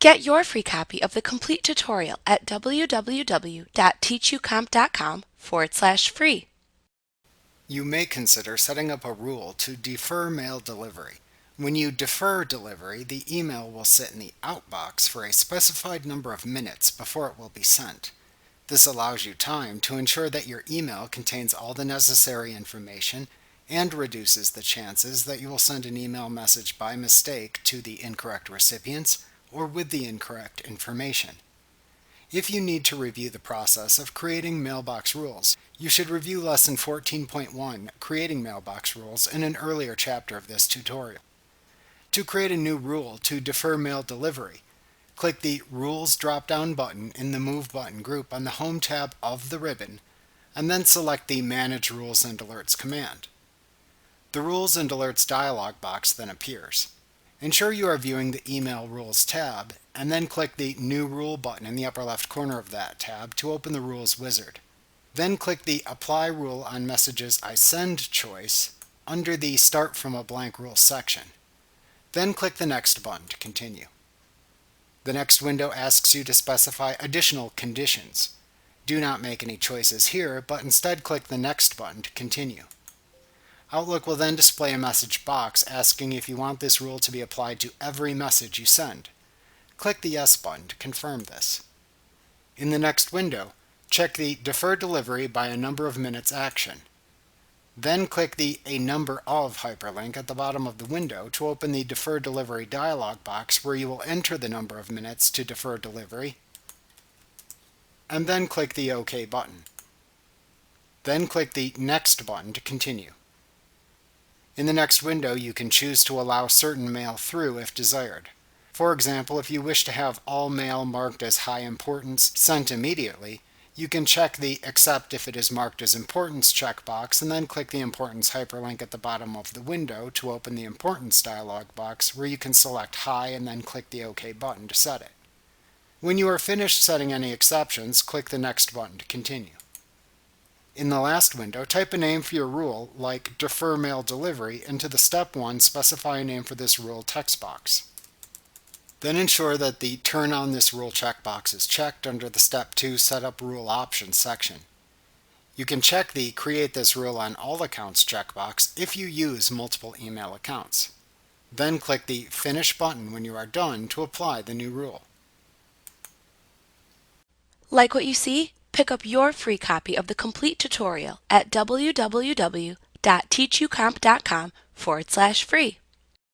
Get your free copy of the complete tutorial at www.teachucomp.com/free. You may consider setting up a rule to defer mail delivery. When you defer delivery, the email will sit in the outbox for a specified number of minutes before it will be sent. This allows you time to ensure that your email contains all the necessary information and reduces the chances that you will send an email message by mistake to the incorrect recipients or with the incorrect information. If you need to review the process of creating mailbox rules, you should review Lesson 14.1, Creating Mailbox Rules, in an earlier chapter of this tutorial. To create a new rule to defer mail delivery, click the Rules drop-down button in the Move button group on the Home tab of the ribbon, and then select the Manage Rules and Alerts command. The Rules and Alerts dialog box then appears. Ensure you are viewing the Email Rules tab, and then click the New Rule button in the upper left corner of that tab to open the Rules wizard. Then click the Apply Rule on Messages I Send choice under the Start from a Blank Rule section. Then click the Next button to continue. The next window asks you to specify additional conditions. Do not make any choices here, but instead click the Next button to continue. Outlook will then display a message box asking if you want this rule to be applied to every message you send. Click the Yes button to confirm this. In the next window, check the Defer Delivery by a Number of Minutes action. Then click the A Number Of hyperlink at the bottom of the window to open the Defer Delivery dialog box where you will enter the number of minutes to defer delivery, and then click the OK button. Then click the Next button to continue. In the next window, you can choose to allow certain mail through if desired. For example, if you wish to have all mail marked as high importance sent immediately, you can check the Accept if it is marked as Importance checkbox and then click the Importance hyperlink at the bottom of the window to open the Importance dialog box where you can select High and then click the OK button to set it. When you are finished setting any exceptions, click the Next button to continue. In the last window, type a name for your rule, like Defer Mail Delivery, into the Step 1 Specify a Name for this rule text box. Then ensure that the Turn on this rule checkbox is checked under the Step 2 Set Up Rule Options section. You can check the Create this rule on all accounts checkbox if you use multiple email accounts. Then click the Finish button when you are done to apply the new rule. Like what you see? Pick up your free copy of the complete tutorial at www.teachucomp.com/free.